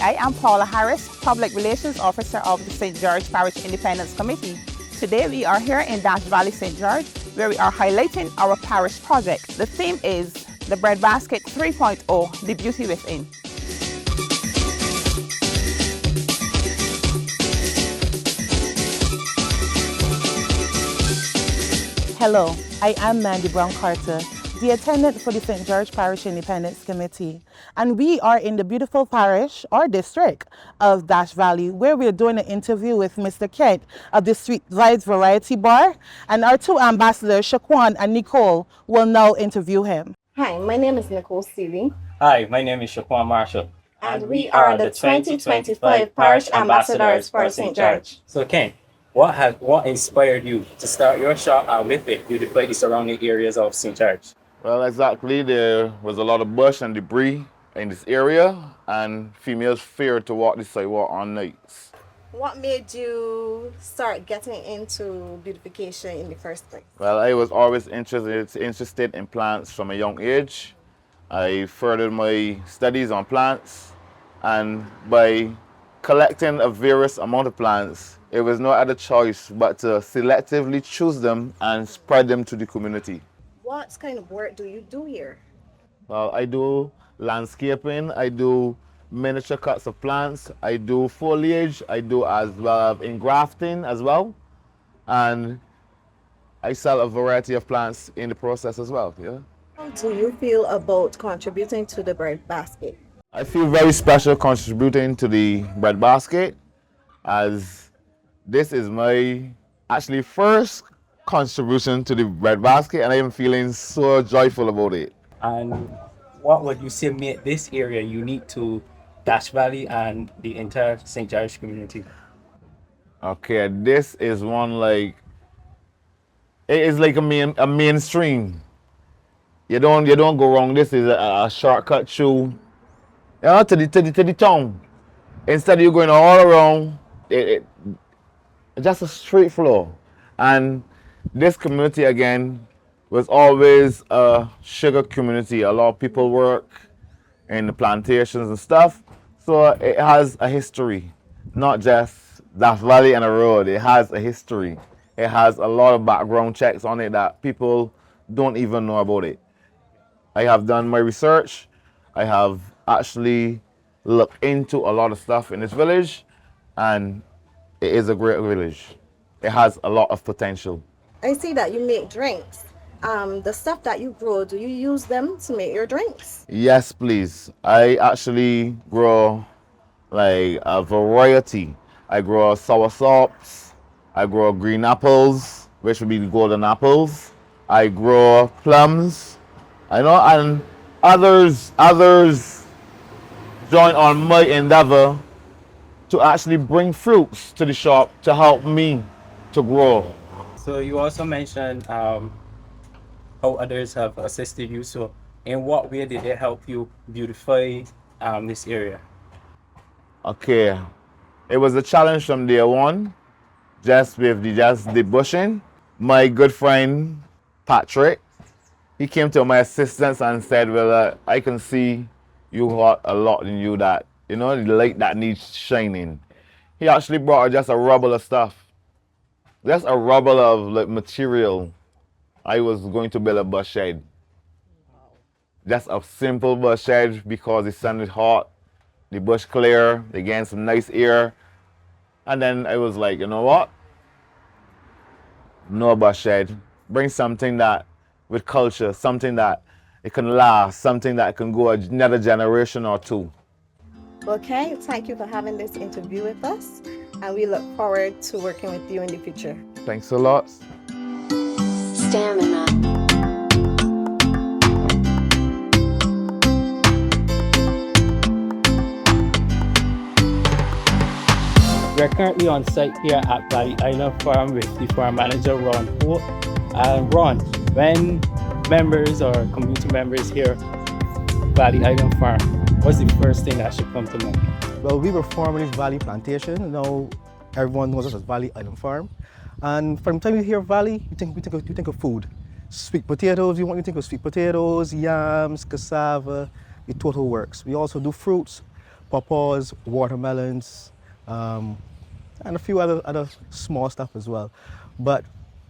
I am Paula Harris, Public Relations Officer of the St. George Parish Independence Committee. Today we are here in Dash Valley, St. George, where we are highlighting our parish project. The theme is the Breadbasket 3.0, the beauty within. Hello, I am Mandy Brown Carter, the attendant for the St. George Parish Independence Committee. And we are in the beautiful parish or district of Dash Valley, where we're doing an interview with Mr. Kent of the Street Vibes Variety Bar. And our two ambassadors, Shaqan and Nicole, will now interview him. Hi, my name is Nicole Seeley. Hi, my name is Shaqan Marshall. And we are the 2025 Parish Ambassadors for St. George. So Ken, what inspired you to start your shop and with it beautify the surrounding areas of St. George? Well, exactly. There was a lot of bush and debris in this area, and females feared to walk this sidewalk on nights. What made you start getting into beautification in the first place? Well, I was always interested in plants from a young age. I furthered my studies on plants, and by collecting a various amount of plants, it was no other choice but to selectively choose them and spread them to the community. What kind of work do you do here? Well, I do landscaping, I do miniature cuts of plants, I do foliage, I do as well as engrafting as well, and I sell a variety of plants in the process as well. Yeah. How do you feel about contributing to the bread basket? I feel very special contributing to the bread basket, as this is my actually first contribution to the bread basket, and I am feeling so joyful about it. And what would you say made this area unique to Dash Valley and the entire St. George community? Okay, this is one it is like a mainstream. You don't go wrong. This is a shortcut through to the town. Instead of you going all around, it's just a straight flow. And this community again was always a sugar community. A lot of people work in the plantations and stuff. So it has a history, not just Dash Valley and a road. It has a history. It has a lot of background checks on it that people don't even know about it. I have done my research. I have actually looked into a lot of stuff in this village, and it is a great village. It has a lot of potential. I see that you make drinks. The stuff that you grow, do you use them to make your drinks? Yes, please. I actually grow like a variety. I grow sour sops. I grow green apples, which would be the golden apples. I grow plums. I know, and others join on my endeavor to actually bring fruits to the shop to help me to grow. So you also mentioned how others have assisted you. So in what way did they help you beautify this area? Okay, it was a challenge from day one, just with the bushing. My good friend Patrick, he came to my assistance and said, well, I can see you got a lot in you that, the light that needs shining. He actually brought just a rubble of stuff. Just a rubble of material. I was going to build a bus shed. Just a simple bus shed because the sun is hot, the bush clear, they gain some nice air. And then I was like, you know what? No bus shed. Bring something that with culture, something that it can last, something that can go another generation or two. Okay, thank you for having this interview with us, and we look forward to working with you in the future. Thanks a lot. Stamina. We're currently on site here at Valley Island Farm with the farm manager, Ron Hope. Ron, when members or community members hear Valley Island Farm, what's the first thing that should come to mind? Well, we were formerly Valley Plantation. Now everyone knows us as Valley Island Farm. And from the time you hear Valley, you think of food. Sweet potatoes, you think of sweet potatoes, yams, cassava, the total works. We also do fruits, pawpaws, watermelons, and a few other small stuff as well. But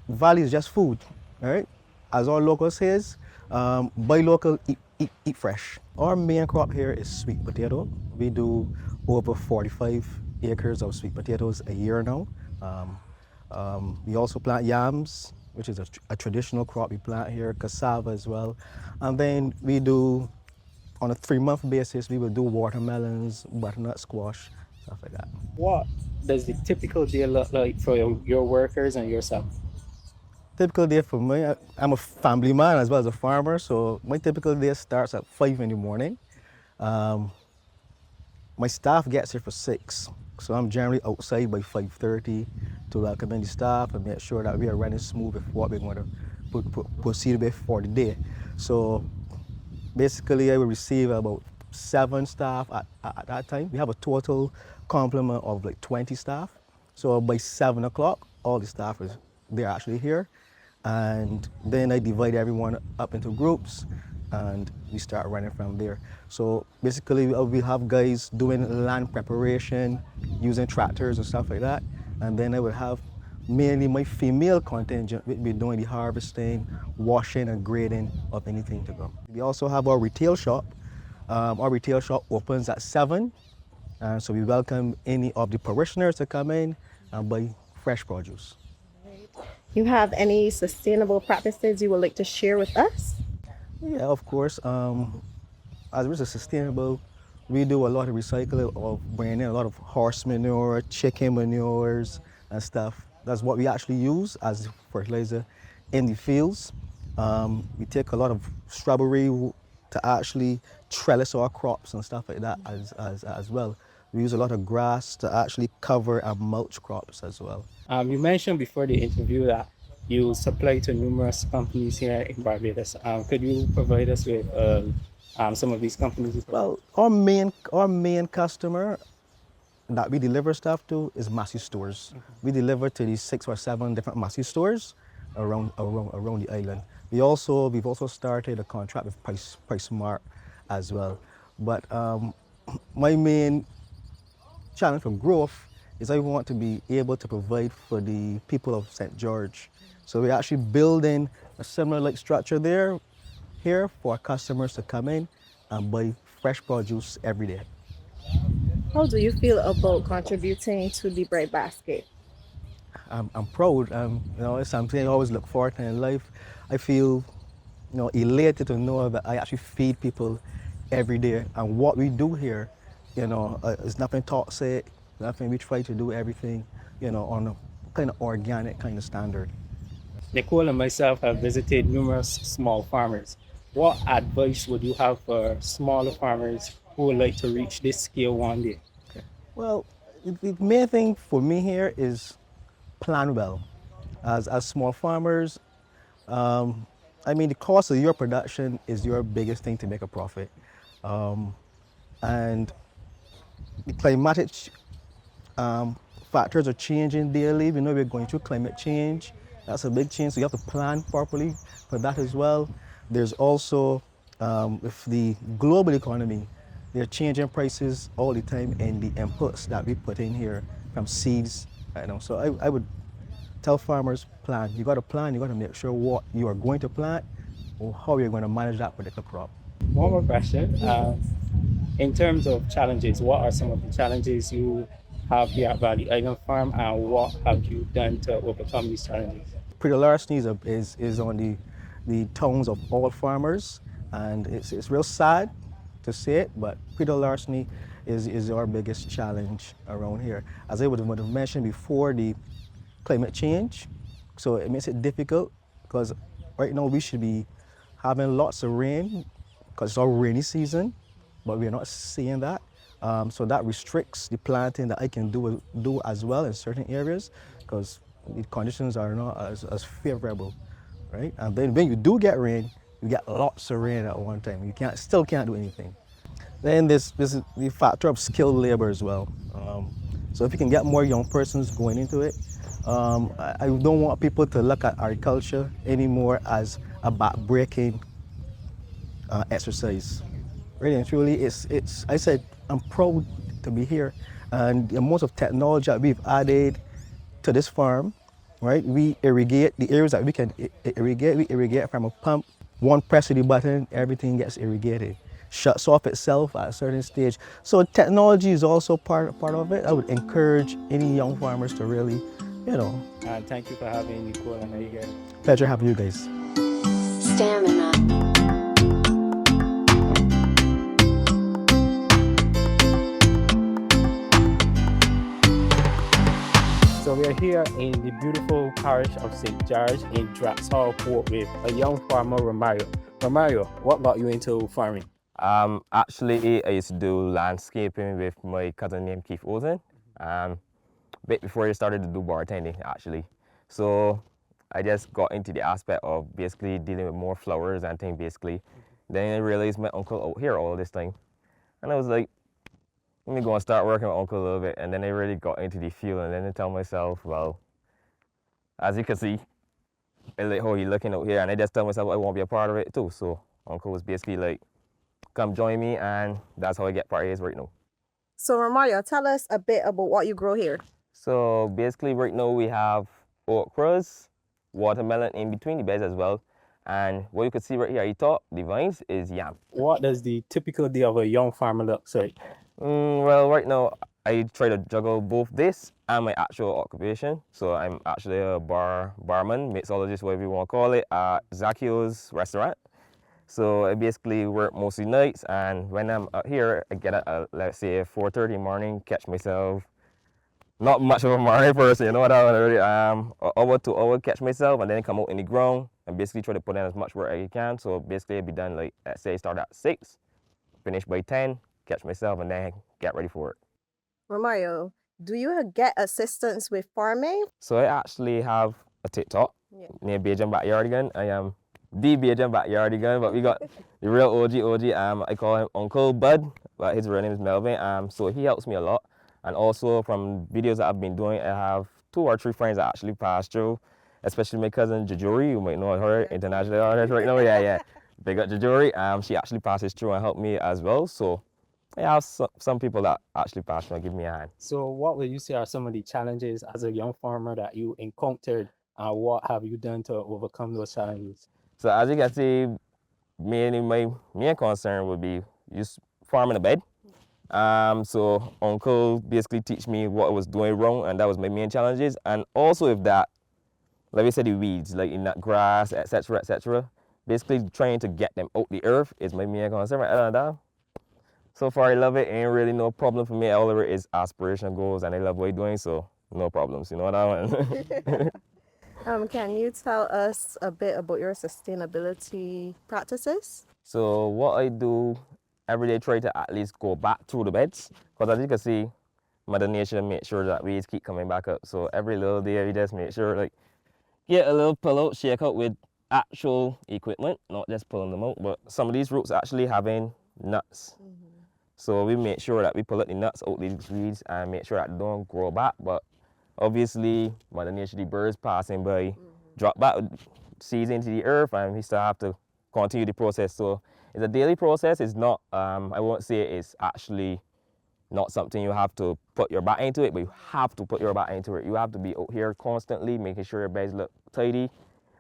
Valley is just food, right? As our local says, buy local, eat fresh. Our main crop here is sweet potato. We do over 45 acres of sweet potatoes a year now. We also plant yams, which is a traditional crop we plant here, cassava as well. And then we do, on a 3-month basis, we will do watermelons, butternut squash, stuff like that. What does the typical day look like for your workers and yourself? Typical day for me, I'm a family man as well as a farmer, so my typical day starts at 5 in the morning. My staff gets here for 6, so I'm generally outside by 5:30 to welcome in the staff and make sure that we are running smooth with what we're going to proceed with for the day. So basically, I will receive about 7 staff at that time. We have a total complement of like 20 staff. So by 7 o'clock, all the staff they're actually here. And then I divide everyone up into groups and we start running from there. So basically, we have guys doing land preparation, using tractors and stuff like that. And then I will have mainly my female contingent will be doing the harvesting, washing and grading of anything to go. We also have our retail shop. Our retail shop opens at 7. And so we welcome any of the parishioners to come in and buy fresh produce. You have any sustainable practices you would like to share with us? Yeah, of course. As it is sustainable, we do a lot of recycling of bringing in a lot of horse manure, chicken manures and stuff. That's what we actually use as fertilizer in the fields. We take a lot of strawberry to actually trellis our crops and stuff like that as well. We use a lot of grass to actually cover and mulch crops as well. You mentioned before the interview that you supply to numerous companies here in Barbados. Could you provide us with some of these companies? Well, our main customer that we deliver stuff to is Massey stores. We deliver to these 6 or 7 different Massey stores around the island. We've also started a contract with Price Mart as well. But my main challenge for growth is I want to be able to provide for the people of St. George. So we're actually building a similar like structure here for our customers to come in and buy fresh produce every day. How do you feel about contributing to the bread basket? I'm proud. It's something I always look forward to in life. I feel, elated to know that I actually feed people every day. And what we do here, is nothing toxic, nothing. We try to do everything, on a kind of organic kind of standard. Nicole and myself have visited numerous small farmers. What advice would you have for smaller farmers who would like to reach this scale one day? Okay. Well, the main thing for me here is plan well. As small farmers, the cost of your production is your biggest thing to make a profit. And the climatic factors are changing daily. We know we're going through climate change. That's a big change, so you have to plan properly for that as well. There's also, with the global economy, they're changing prices all the time in the inputs that we put in here from seeds. So I would tell farmers, plan. You got to plan, you got to make sure what you are going to plant or how you're going to manage that particular crop. One more question. In terms of challenges, what are some of the challenges you have here at Valley Island Farm and what have you done to overcome these challenges? Larceny is on the tongues of all farmers, and it's real sad to say it, but larceny is our biggest challenge around here. As I would have mentioned before, the climate change, so it makes it difficult because right now we should be having lots of rain because it's our rainy season, but we're not seeing that. So that restricts the planting that I can do as well in certain areas because the conditions are not as favorable, right? And then when you do get rain, you get lots of rain at one time. You still can't do anything. Then there's the factor of skilled labor as well. So if you can get more young persons going into it, I don't want people to look at agriculture anymore as a back-breaking exercise. Really and truly, I said I'm proud to be here. And the amount of technology that we've added to this farm, right? We irrigate the areas that we can irrigate. We irrigate from a pump. One press of the button, everything gets irrigated. Shuts off itself at a certain stage. So technology is also part of it. I would encourage any young farmers to really, And thank you for having Nicole and me here. pleasure having you guys. Stamina. So we are here in the beautiful parish of St. George in Drax Hall Hope with a young farmer, Romario. Romario, what got you into farming? Actually, I used to do landscaping with my cousin named Keith Olsen. Bit before I started to do bartending, actually. So I just got into the aspect of basically dealing with more flowers and things, basically. Then I realized my uncle out here all this time. And I was like, let me go and start working with uncle a little bit. And then I really got into the field, and then I tell myself, well, as you can see, I like how he's looking out here, and I just tell myself I want to be a part of it too. So uncle was basically like, come join me, and that's how I get part of his right now. So Romario, tell us a bit about what you grow here. So basically right now we have okras, watermelon in between the beds as well. And what you can see right here at the top, the vines, is yam. What does the typical day of a young farmer look like? Well, right now I try to juggle both this and my actual occupation. So I'm actually a barman, mixologist, whatever you want to call it, at Zacchio's restaurant. So I basically work mostly nights, and when I'm out here, I get at let's say 4:30 in the morning, catch myself. Not much of a morning person, you know what I mean? An hour to hour catch myself, and then come out in the ground and basically try to put in as much work as I can. So basically I'll be done, like, let's say start at 6, finish by 10, catch myself, and then get ready for it. Romario, do you get assistance with farming? So I actually have a TikTok named Bajan Backyardigan. I am the Bajan Backyardigan, but we got the real OG. I call him Uncle Bud, but his real name is Melvin. So he helps me a lot. And also from videos that I've been doing, I have 2 or 3 friends that actually passed through, especially my cousin Jajuri, you might know her, international artist right now. Yeah. Big up Jajuri. She actually passes through and helped me as well. So I have some people that actually pass through and give me a hand. So what would you say are some of the challenges as a young farmer that you encountered, and what have you done to overcome those challenges? So as you can see, my main concern would be just farming a bed. So uncle basically teach me what I was doing wrong, and that was my main challenges. And also with that, like we said, the weeds, like in that grass, etc. Basically trying to get them out the earth is my main concern. Other than that, so far I love it, ain't really no problem for me. All of it is aspirational goals, and I love what I'm doing, so no problems, you know what I mean? Can you tell us a bit about your sustainability practices? So what I do every day, try to at least go back through the beds, because as you can see, Mother Nature make sure that weeds keep coming back up. So every little day we just make sure, like, get a little pull out, shake out with actual equipment, not just pulling them out. But some of these roots actually having nuts. So we make sure that we pull out the nuts out these weeds and make sure that they don't grow back. But obviously, Mother Nature, the birds passing by, drop back seeds into the earth, and we still have to continue the process. So it's a daily process. It's not, I won't say it's actually not something you have to put your back into it, but you have to put your back into it. You have to be out here constantly, making sure your beds look tidy,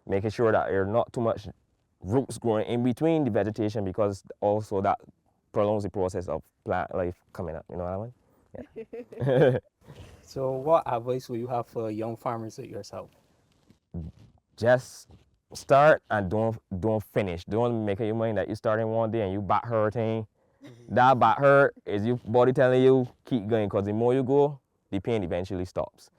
making sure that there are not too much roots growing in between the vegetation, because also that prolongs the process of plant life coming up, you know what I mean? Yeah. So what advice would you have for young farmers like yourself? Just start and don't finish. Don't make up your mind that you're starting one day and you back hurting. That back hurt is your body telling you keep going, because the more you go, the pain eventually stops.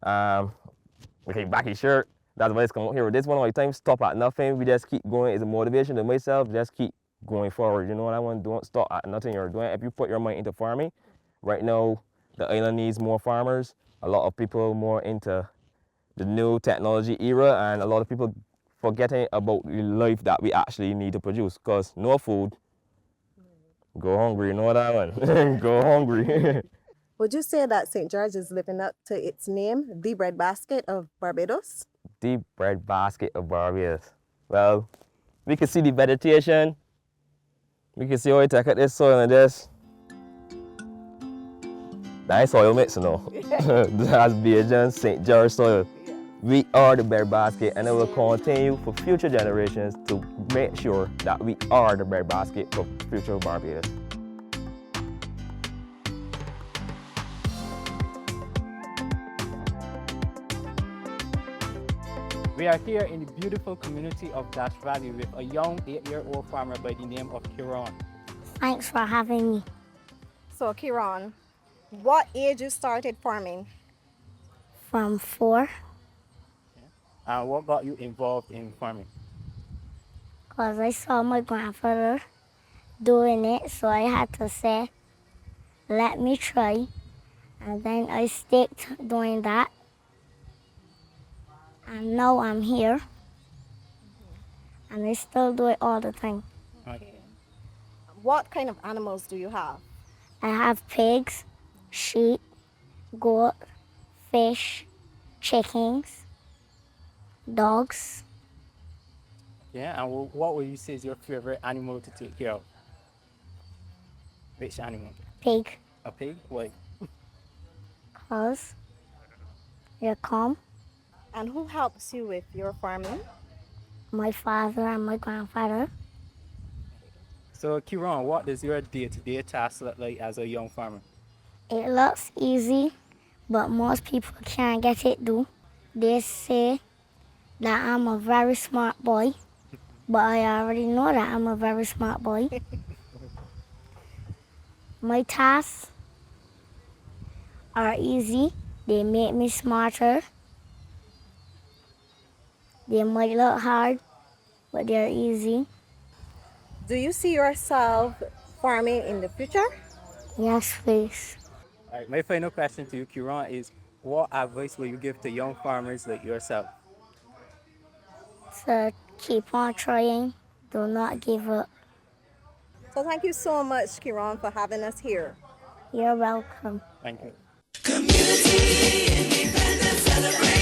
Okay, back your shirt. That's why it's come out here with this one all the time. Stop at nothing. We just keep going. It's a motivation to myself. Just keep going forward. You know what I want? Don't stop at nothing you're doing. If you put your mind into farming, right now the island needs more farmers. A lot of people more into the new technology era, and a lot of people forgetting about the life that we actually need to produce, because no food, go hungry, you know what I mean? Go hungry. Would you say that St. George is living up to its name, the breadbasket of Barbados? The breadbasket of Barbados. Well, we can see the vegetation. We can see how we take out this soil and just That is soil mix, you know. That's Bajan St. George soil. We are the breadbasket, and it will continue for future generations to make sure that we are the breadbasket for future Barbados. We are here in the beautiful community of Dash Valley with a young 8-year-old farmer by the name of Kiran. Thanks for having me. So, Kiran, what age you started farming? From 4, And what got you involved in farming? because I saw my grandfather doing it, so I had to say, let me try. And then I sticked doing that. And now I'm here. And I still do it all the time. Okay. What kind of animals do you have? I have pigs, sheep, goat, fish, chickens, dogs. Yeah, and what would you say is your favorite animal to take care of? Which animal? Pig, A pig? Why? because you're calm. And who helps you with your farming? My father and my grandfather. So, Kiran, what does your day-to-day task look like as a young farmer? It looks easy, but most people can't get it done. They say that I'm a very smart boy, but I already know that I'm a very smart boy. My tasks are easy. They make me smarter. They might look hard, but they're easy. Do you see yourself farming in the future? Yes, please. All right, my final question to you, Kiran, is what advice will you give to young farmers like yourself? So keep on trying. Do not give up. So thank you so much, Kiran, for having us here. You're welcome. Thank you. Community independence celebration.